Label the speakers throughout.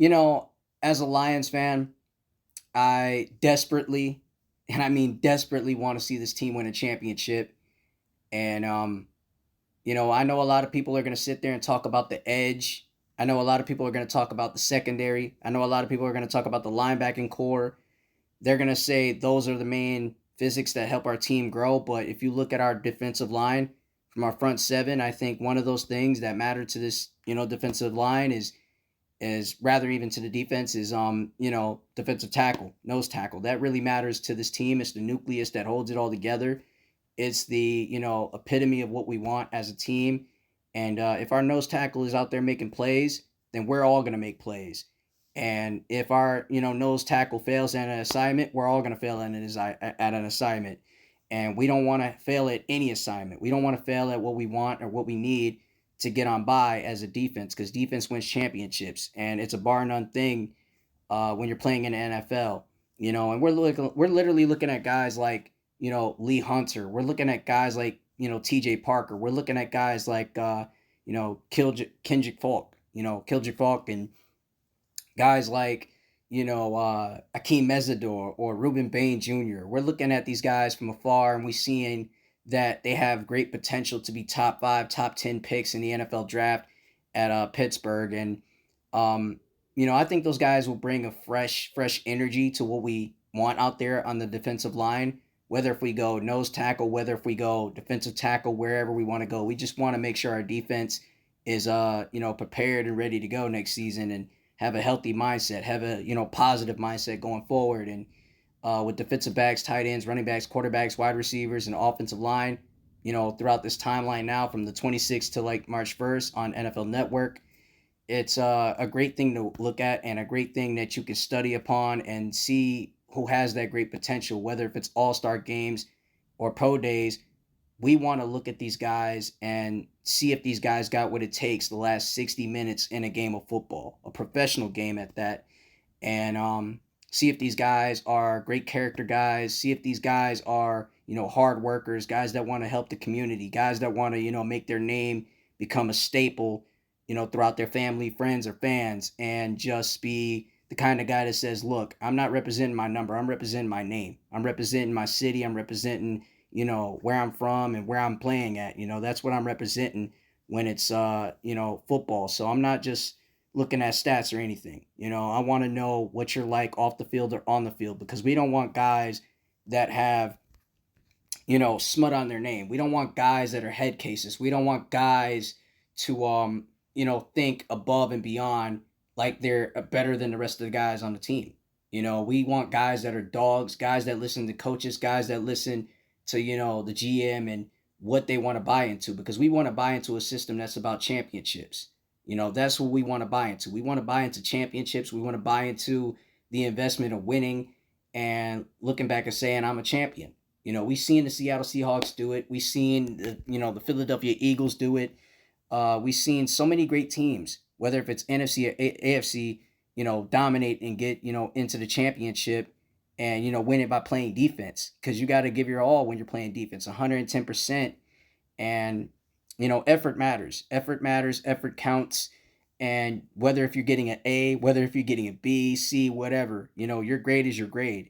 Speaker 1: You know, as a Lions fan, I desperately, and I mean desperately, want to see this team win a championship. And I know a lot of people are going to sit there and talk about the edge. I know a lot of people are going to talk about the secondary. I know a lot of people are going to talk about the linebacking core. They're going to say those are the main physics that help our team grow. But if you look at our defensive line from our front seven, I think one of those things that matter to this, defensive line is rather even to the defense is defensive tackle, nose tackle. That really matters to this team. It's the nucleus that holds it all together. It's the epitome of what we want as a team. And if our nose tackle is out there making plays, then we're all going to make plays. And if our nose tackle fails at an assignment, we're all going to fail at an assignment. And we don't want to fail at any assignment. We don't want to fail at what we want or what we need to get on by as a defense, because defense wins championships, and it's a bar none thing when you're playing in the NFL. And we're literally looking at guys like Lee Hunter. We're looking at guys like T.J. Parker. We're looking at guys like Kendrick Falk. Kendrick Falk, and guys like Akeem Mesidor or Ruben Bain Jr. We're looking at these guys from afar, and we're seeing that they have great potential to be top 5, top 10 picks in the NFL draft at Pittsburgh. And I think those guys will bring a fresh energy to what we want out there on the defensive line. Whether if we go nose tackle, whether if we go defensive tackle, wherever we want to go, we just want to make sure our defense is prepared and ready to go next season, and have a healthy mindset, have a positive mindset going forward. And with defensive backs, tight ends, running backs, quarterbacks, wide receivers, and offensive line, throughout this timeline now from the 26th to like March 1st on NFL Network, it's a great thing to look at, and a great thing that you can study upon and see who has that great potential, whether if it's all-star games or pro days. We want to look at these guys and see if these guys got what it takes the last 60 minutes in a game of football, a professional game at that. And see if these guys are great character guys, see if these guys are hard workers, guys that want to help the community, guys that want to make their name become a staple throughout their family, friends, or fans, and just be the kind of guy that says, look, I'm not representing my number, I'm representing my name, I'm representing my city, I'm representing where I'm from and where I'm playing at. That's what I'm representing when it's football. So I'm not just looking at stats or anything. I want to know what you're like off the field or on the field, because we don't want guys that have smut on their name. We don't want guys that are head cases. We don't want guys to think above and beyond, like they're better than the rest of the guys on the team. We want guys that are dogs, guys that listen to coaches, guys that listen to the GM and what they want to buy into, because we want to buy into a system that's about championships. That's what we want to buy into. We want to buy into championships. We want to buy into the investment of winning and looking back and saying, I'm a champion. We seen the Seattle Seahawks do it. We seen the Philadelphia Eagles do it. We seen so many great teams, whether if it's NFC or AFC, dominate and get into the championship, and win it by playing defense, because you got to give your all when you're playing defense, 110%. And effort matters. Effort matters. Effort counts. And whether if you're getting an A, whether if you're getting a B, C, whatever, your grade is your grade.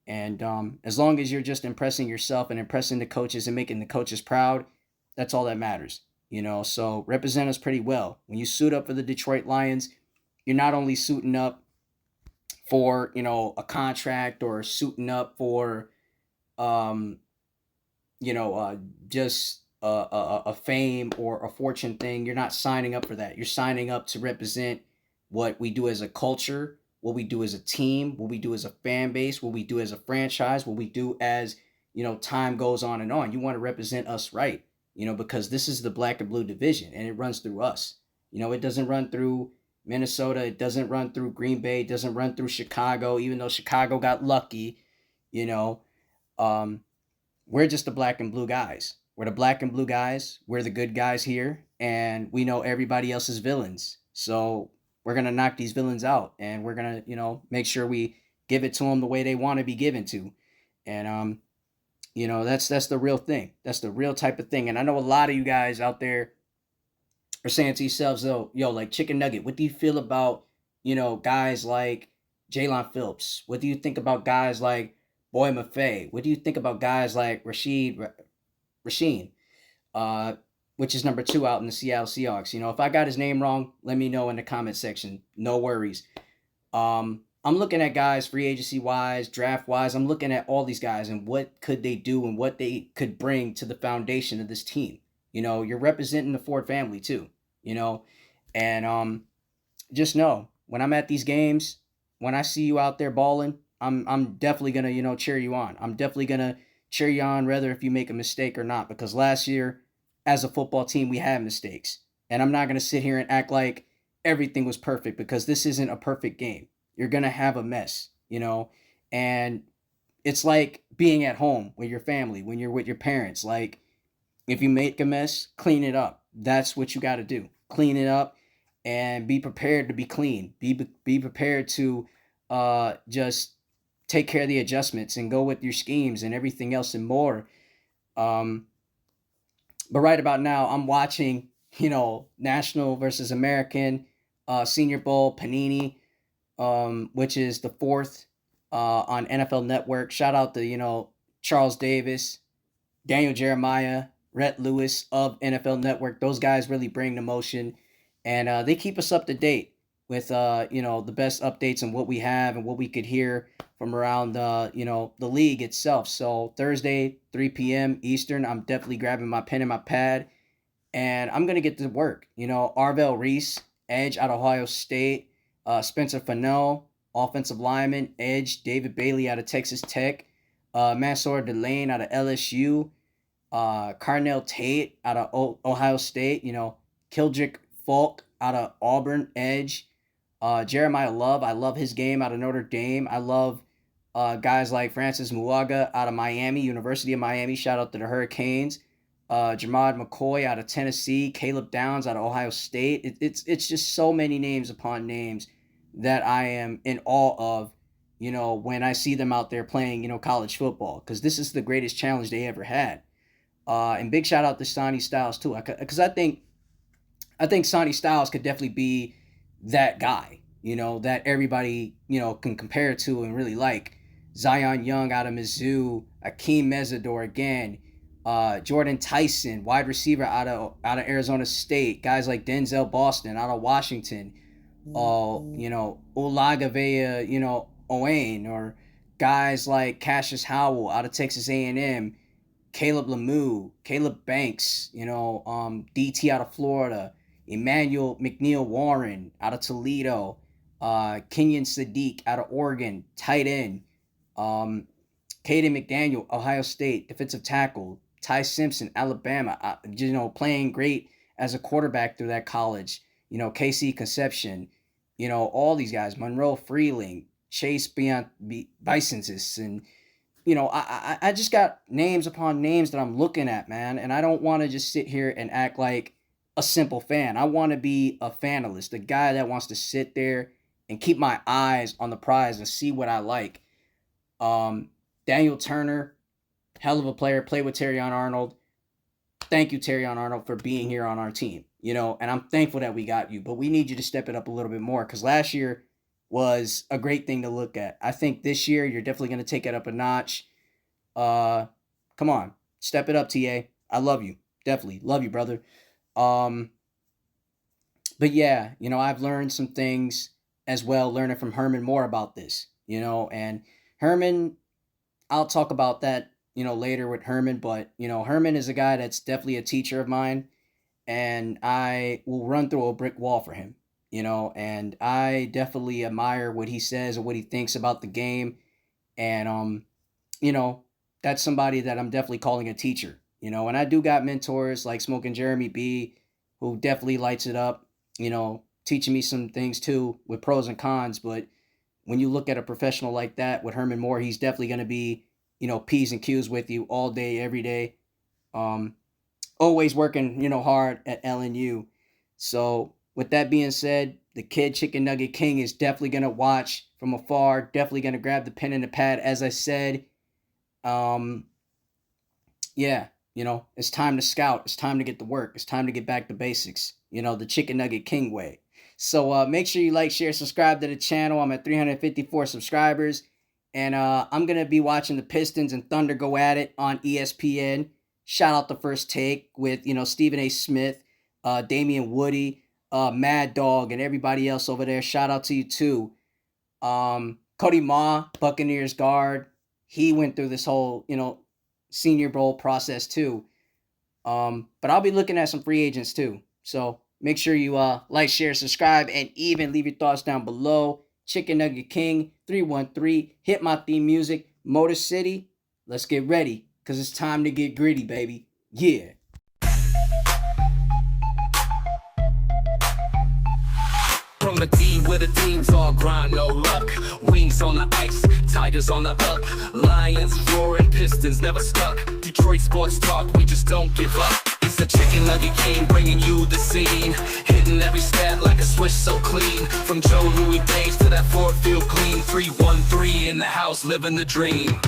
Speaker 1: And as long as you're just impressing yourself and impressing the coaches and making the coaches proud, that's all that matters. So represent us pretty well. When you suit up for the Detroit Lions, you're not only suiting up for a contract, or suiting up for um, just a fame or a fortune thing. You're not signing up for that. You're signing up to represent what we do as a culture, what we do as a team, what we do as a fan base, what we do as a franchise, what we do as time goes on and on. You want to represent us right, because this is the black and blue division, and it runs through us. It doesn't run through Minnesota, it doesn't run through Green Bay, it doesn't run through Chicago, even though Chicago got lucky. you know um we're just the black and blue guys. We're the black and blue guys. We're the good guys here, and we know everybody else is villains. So we're gonna knock these villains out, and we're gonna, make sure we give it to them the way they want to be given to. And that's the real thing. That's the real type of thing. And I know a lot of you guys out there are saying to yourselves, though, yo, like Chicken Nugget, what do you feel about guys like Jalen Phillips? What do you think about guys like Boy Maffei? What do you think about guys like Rasheen, uh, which is number 2 out in the Seattle Seahawks? If I got his name wrong, let me know in the comment section. No worries. I'm looking at guys free agency wise, draft wise. I'm looking at all these guys and what could they do and what they could bring to the foundation of this team. You're representing the Ford family too. You know, and just know when I'm at these games, when I see you out there balling, I'm definitely gonna cheer you on. I'm definitely gonna cheer you on whether if you make a mistake or not. Because last year, as a football team, we had mistakes, and I'm not gonna sit here and act like everything was perfect because this isn't a perfect game. You're gonna have a mess, and it's like being at home with your family when you're with your parents. Like if you make a mess, clean it up. That's what you got to do. Clean it up and be prepared to be clean. Be prepared to just take care of the adjustments and go with your schemes and everything else and more. Um, but right about now, I'm watching, National versus American Senior Bowl Panini, which is the fourth on NFL Network. Shout out to, Charles Davis, Daniel Jeremiah, Rhett Lewis of NFL Network. Those guys really bring the motion, and they keep us up to date with the best updates and what we have and what we could hear from around the league itself. So Thursday, 3 p.m. Eastern, I'm definitely grabbing my pen and my pad, and I'm gonna get to work. Arvell Reese, edge out of Ohio State, Spencer Fennell, offensive lineman, edge David Bailey out of Texas Tech, Mansour Delane out of LSU, Carnell Tate out of Ohio State, Kildrick Falk out of Auburn, edge. Jeremiah Love, I love his game out of Notre Dame. I love guys like Francis Muaga out of Miami, University of Miami. Shout out to the Hurricanes. Jamad McCoy out of Tennessee. Caleb Downs out of Ohio State. It's just so many names upon names that I am in awe of, when I see them out there playing, college football. Because this is the greatest challenge they ever had. And big shout out to Sonny Styles too, because I think Sonny Styles could definitely be that guy, that everybody can compare to and really like. Zion Young out of Mizzou, Akeem Mesidor again, Jordan Tyson, wide receiver out of Arizona State, guys like Denzel Boston out of Washington, Olagavea, Owain, or guys like Cassius Howell out of Texas A&M, Caleb Lemieux, Caleb Banks, DT out of Florida, Emmanuel McNeil Warren out of Toledo, Kenyon Sadiq out of Oregon, tight end, um, Caden McDaniel, Ohio State, defensive tackle, Ty Simpson, Alabama, playing great as a quarterback through that college, KC Conception, all these guys, Monroe Freeling, Chase Bisonsis, and I just got names upon names that I'm looking at, man, and I don't want to just sit here and act like a simple fan. I want to be a fanalist, a guy that wants to sit there and keep my eyes on the prize and see what I like. Um, Daniel Turner, hell of a player, played with Terrion Arnold. Thank you, Terrion Arnold, for being here on our team. And I'm thankful that we got you, but we need you to step it up a little bit more because last year was a great thing to look at. I think this year you're definitely going to take it up a notch. Uh, Come on, step it up, TA. I love you, definitely love you, brother. Um, but yeah, I've learned some things as well, learning from Herman more about this. And Herman, I'll talk about that, later with Herman. But Herman is a guy that's definitely a teacher of mine, and I will run through a brick wall for him. And I definitely admire what he says and what he thinks about the game, and you know, that's somebody that I'm definitely calling a teacher. And I do got mentors like Smoking Jeremy B, who definitely lights it up, teaching me some things too with pros and cons. But when you look at a professional like that with Herman Moore, he's definitely going to be, P's and Q's with you all day, every day. Um, Always working, hard at LNU. So with that being said, the kid Chicken Nugget King is definitely going to watch from afar, definitely going to grab the pen and the pad. As I said, um, yeah, it's time to scout. It's time to get to work. It's time to get back to basics. The Chicken Nugget King way. So make sure you like, share, subscribe to the channel. I'm at 354 subscribers. And I'm going to be watching the Pistons and Thunder go at it on ESPN. Shout out the First Take with, Stephen A. Smith, Damian Woody, Mad Dog, and everybody else over there. Shout out to you too. Cody Ma, Buccaneers guard, he went through this whole, Senior Bowl process too. But I'll be looking at some free agents too. So make sure you like, share, subscribe, and even leave your thoughts down below. Chicken Nugget King 313. Hit my theme music. Motor City. Let's get ready, because it's time to get gritty, baby. Yeah.
Speaker 2: From the team where the teams all grind, no luck. Wings on the ice, Tigers on the up. Lions roaring, Pistons never stuck. Detroit sports talk, we just don't give up. It's the Chicken Nugget King bringing you the scene. Hitting every stat like a switch so clean. From Joe Louis days to that Ford Field clean. 313 in the house, living the dream.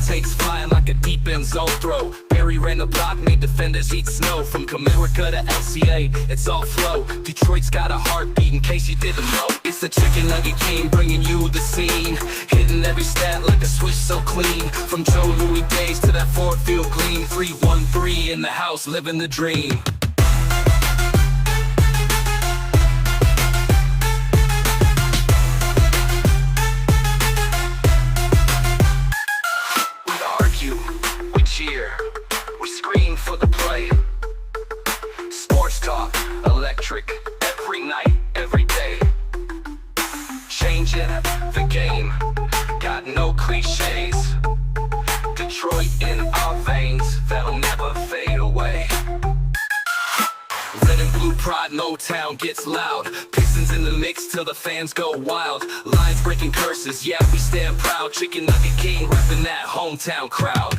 Speaker 2: Takes flying like a deep end zone throw. Barry ran the block, made defenders eat snow. From Comerica to LCA, it's all flow. Detroit's got a heartbeat in case you didn't know. It's the Chicken Nugget King bringing you the scene. Hitting every stat like a switch so clean. From Joe Louis days to that Ford Field gleam. 313 in the house, living the dream. We cheer, we scream for the play. Sports talk, electric, every night, every day. Changing the game, got no cliches. Detroit in our veins, that'll never fade away. Red and blue pride, Motown gets loud. Pistons in the mix till the fans go wild. Lines breaking curses, yeah, we stand proud. Chicken Nugget King repping that hometown crowd.